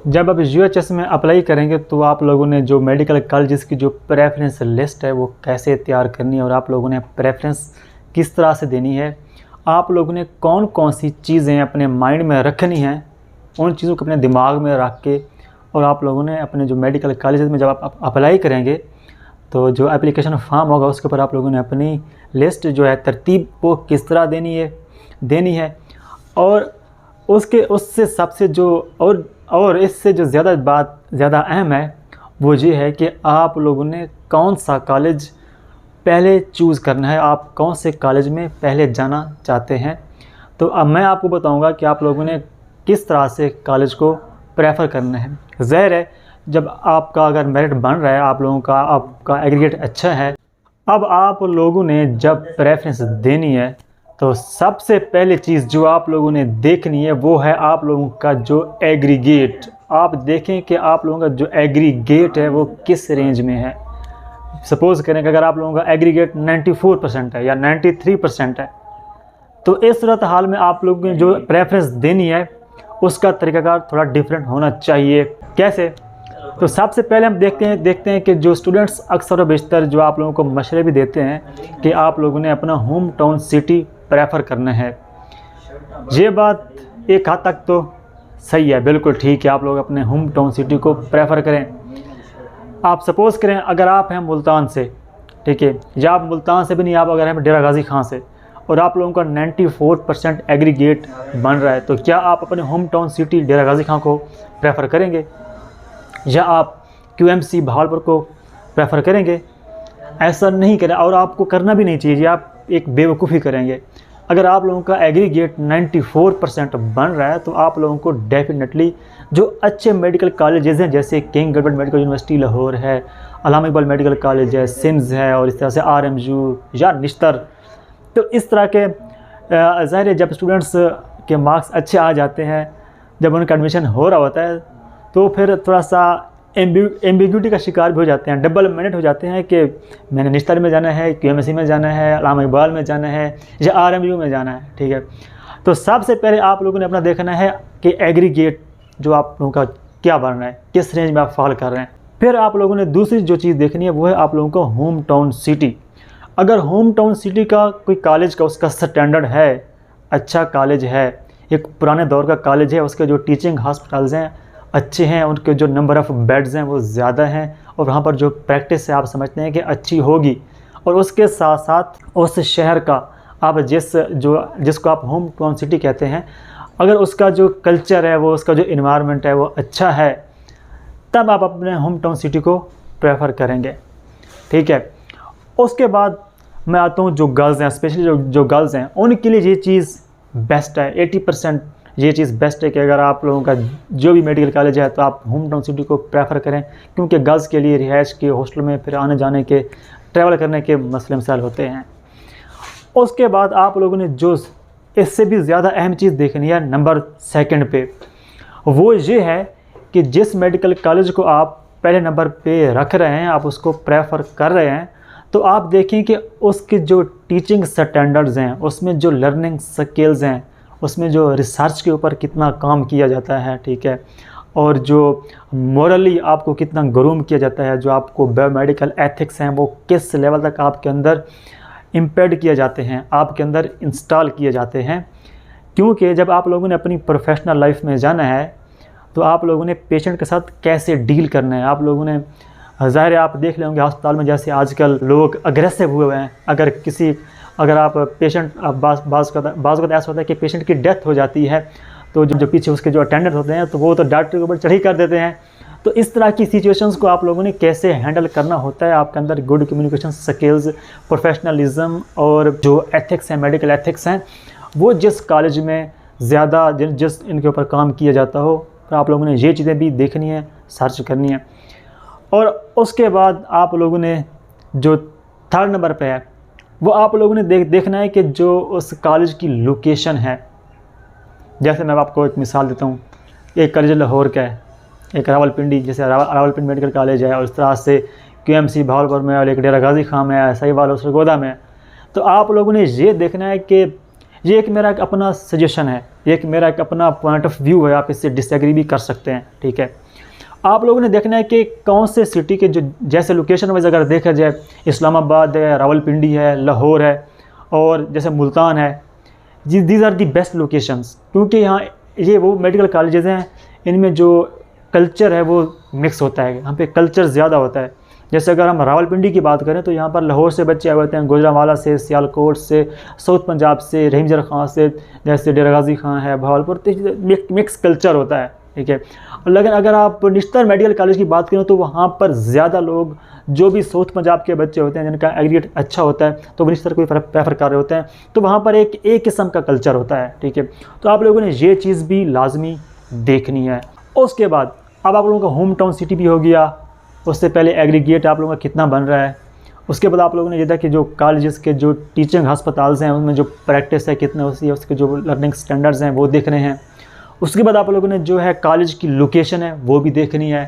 जब आप यूएचएस में अप्लाई करेंगे तो आप लोगों ने जो मेडिकल कॉलेजेस की जो प्रेफरेंस लिस्ट है वो कैसे तैयार करनी है और आप लोगों ने प्रेफरेंस किस तरह से देनी है, आप लोगों ने कौन कौन सी चीज़ें अपने माइंड में रखनी हैं, उन चीज़ों को अपने दिमाग में रख के और आप लोगों ने अपने जो मेडिकल कॉलेजेस में जब आप अप्लाई करेंगे तो जो एप्लीकेशन फॉर्म होगा उसके ऊपर आप लोगों ने अपनी लिस्ट जो है तरतीब वो किस तरह देनी है और उससे सबसे जो और इससे जो ज़्यादा अहम है वो ये है कि आप लोगों ने कौन सा कॉलेज पहले चूज़ करना है, आप कौन से कॉलेज में पहले जाना चाहते हैं। तो अब मैं आपको बताऊंगा कि आप लोगों ने किस तरह से कॉलेज को प्रेफर करना है। ज़ाहिर है जब आपका अगर मेरिट बन रहा है, आप लोगों का आपका एग्रीगेट अच्छा है, अब आप लोगों ने जब प्रेफरेंस देनी है तो सबसे पहली चीज़ जो आप लोगों ने देखनी है वो है आप लोगों का जो एग्रीगेट। आप देखें कि आप लोगों का जो एग्रीगेट है वो किस रेंज में है। सपोज़ करें कि अगर आप लोगों का एग्रीगेट 94% है या 93% है तो इस सूरत हाल में आप लोगों ने जो प्रेफरेंस देनी है उसका तरीक़ाकार थोड़ा डिफरेंट होना चाहिए। कैसे? तो सबसे पहले हम देखते हैं कि जो स्टूडेंट्स अक्सर व बेशतर जो आप लोगों को मशवरे भी देते हैं कि आप लोगों ने अपना होम टाउन सिटी प्रेफर करना है। ये बात एक हद तक तो सही है, बिल्कुल ठीक है, आप लोग अपने होम टाउन सिटी को प्रेफर करें। आप सपोज़ करें अगर आप हैं मुल्तान से, ठीक है, या आप मुल्तान से भी नहीं, आप अगर हैं डेरा गाजी खां से और आप लोगों का 94% एग्रीगेट बन रहा है तो क्या आप अपने होम टाउन सिटी डेरा गाजी खां को प्रेफर करेंगे या आप क्यूएमसी भावलपुर को प्रेफर करेंगे? ऐसा नहीं करें और आपको करना भी नहीं चाहिए, आप एक बेवकूफ़ी करेंगे। अगर आप लोगों का एग्रीगेट 94% बन रहा है तो आप लोगों को डेफिनेटली जो अच्छे मेडिकल कॉलेजेस हैं जैसे king government medical university Lahore है, अल्लामा इकबाल मेडिकल कॉलेज है, सिम्स है और इस तरह से आरएमयू या निश्तर, तो इस तरह के ज़ाहिर है जब स्टूडेंट्स के मार्क्स अच्छे आ जाते हैं, जब उनका एडमिशन हो रहा होता है तो फिर थोड़ा सा एम्बिग्यूटी का शिकार भी हो जाते हैं, डबल मिनट हो जाते हैं कि मैंने निश्तर में जाना है, क्यूएमसी में जाना है, अल्लामा इकबाल में जाना है या आरएमयू में जाना है। ठीक है, तो सबसे पहले आप लोगों ने अपना देखना है कि एग्रीगेट जो आप लोगों का क्या बन रहा है, किस रेंज में आप फॉल कर रहे हैं। फिर आप लोगों ने दूसरी जो चीज़ देखनी है वो है आप लोगों का होम टाउन सिटी। अगर होम टाउन सिटी का कोई कॉलेज का उसका स्टैंडर्ड है, अच्छा कॉलेज है, एक पुराने दौर का कॉलेज है, उसके जो टीचिंग हॉस्पिटल्स हैं अच्छे हैं, उनके जो नंबर ऑफ़ बेड्स हैं वो ज़्यादा हैं और वहाँ पर जो प्रैक्टिस है आप समझते हैं कि अच्छी होगी, और उसके साथ साथ उस शहर का आप जिसको आप होम टाउन सिटी कहते हैं, अगर उसका जो कल्चर है वो उसका जो इन्वायरमेंट है वो अच्छा है, तब आप अपने होम टाउन सिटी को प्रेफर करेंगे। ठीक है, उसके बाद मैं आता हूँ जो गर्ल्स हैं, स्पेशली जो गर्ल्स हैं उनके लिए ये चीज़ बेस्ट है, 80% ये चीज़ बेस्ट है कि अगर आप लोगों का जो भी मेडिकल कॉलेज है तो आप होम टाउन सिटी को प्रेफर करें, क्योंकि गर्ल्स के लिए रिहाइश के हॉस्टल में फिर आने जाने के ट्रैवल करने के मसले मसाइल होते हैं। उसके बाद आप लोगों ने जो इससे भी ज़्यादा अहम चीज़ देखनी है नंबर 2 पे, वो ये है कि जिस मेडिकल कॉलेज को आप पहले नंबर पे रख रहे हैं, आप उसको प्रेफर कर रहे हैं, तो आप देखें कि उसके जो टीचिंग स्टैंडर्ड्स हैं, उसमें जो लर्निंग स्किल्स हैं, उसमें जो रिसर्च के ऊपर कितना काम किया जाता है, ठीक है, और जो मोरली आपको कितना ग्रूम किया जाता है, जो आपको बायोमेडिकल एथिक्स हैं वो किस लेवल तक आपके अंदर इम्पेड किए जाते हैं, आपके अंदर इंस्टॉल किए जाते हैं। क्योंकि जब आप लोगों ने अपनी प्रोफेशनल लाइफ में जाना है तो आप लोगों ने पेशेंट के साथ कैसे डील करना है, आप लोगों ने ज़ाहिर है आप देख लेंगे अस्पताल में जैसे आजकल लोग अग्रेसिव हुए हुए हैं। अगर आप पेशेंट बाज़ का ऐसा होता है कि पेशेंट की डेथ हो जाती है तो जो पीछे उसके जो अटेंडेंट होते हैं तो वो तो डॉक्टर के ऊपर चढ़ाई कर देते हैं। तो इस तरह की सिचुएशंस को आप लोगों ने कैसे हैंडल करना होता है, आपके अंदर गुड कम्युनिकेशन स्किल्स, प्रोफेशनलिज्म और जो एथिक्स हैं, मेडिकल एथिक्स हैं, वो जिस कॉलेज में ज़्यादा जिस इनके ऊपर काम किया जाता हो, तो आप लोगों ने ये चीज़ें भी देखनी है, सर्च करनी है। और उसके बाद आप लोगों ने जो 3rd नंबर पे है वो आप लोगों ने देखना है कि जो उस कॉलेज की लोकेशन है। जैसे मैं आपको एक मिसाल देता हूँ, एक कॉलेज लाहौर का है, एक रावलपिंडी, जैसे रावलपिंडी मेडिकल कॉलेज है, और इस तरह से क्यूएमसी भावलपुर में और एक डेरा गाजी खां में है, साहिवाल सरगोदा में। तो आप लोगों ने ये देखना है कि ये एक मेरा एक अपना सजेशन है, एक मेरा एक अपना पॉइंट ऑफ व्यू है, आप इससे डिसएग्री भी कर सकते हैं, ठीक है। आप लोगों ने देखना है कि कौन से सिटी के जो जैसे लोकेशन वाइज अगर देखा जाए, इस्लामाबाद है, रावलपिंडी है, लाहौर है और जैसे मुल्तान है, these are the best locations, क्योंकि यहाँ ये वो मेडिकल कॉलेजेस हैं, इनमें जो कल्चर है वो मिक्स होता है, यहाँ पे कल्चर ज़्यादा होता है। जैसे अगर हम रावलपिंडी की बात करें तो यहाँ पर लाहौर से बच्चे आए होते हैं, गुजरांवाला से, सियालकोट से, साउथ पंजाब से, रहीमजर खां से, जैसे डेरा गाजी खां है, भावलपुर, तो मिक्स कल्चर होता है, ठीक है। लेकिन अगर आप निश्तर मेडिकल कॉलेज की बात करें तो वहाँ पर ज़्यादा लोग जो भी साउथ पंजाब के बच्चे होते हैं जिनका एग्रीगेट अच्छा होता है तो वो निश्तर को प्रेफर कर रहे होते हैं, तो वहाँ पर एक किस्म का कल्चर होता है, ठीक है। तो आप लोगों ने ये चीज़ भी लाजमी देखनी है। उसके बाद अब आप लोगों का होम टाउन सिटी भी हो गया, उससे पहले एग्रीगेट आप लोगों का कितना बन रहा है, उसके बाद आप लोगों ने ये देखा कि जो कॉलेजेस के जो टीचिंग हस्पताल्स हैं उनमें जो प्रैक्टिस है कितना होती है, उसके जो लर्निंग स्टैंडर्ड्स हैं वो देखने हैं। उसके बाद आप लोगों ने जो है कॉलेज की लोकेशन है वो भी देखनी है।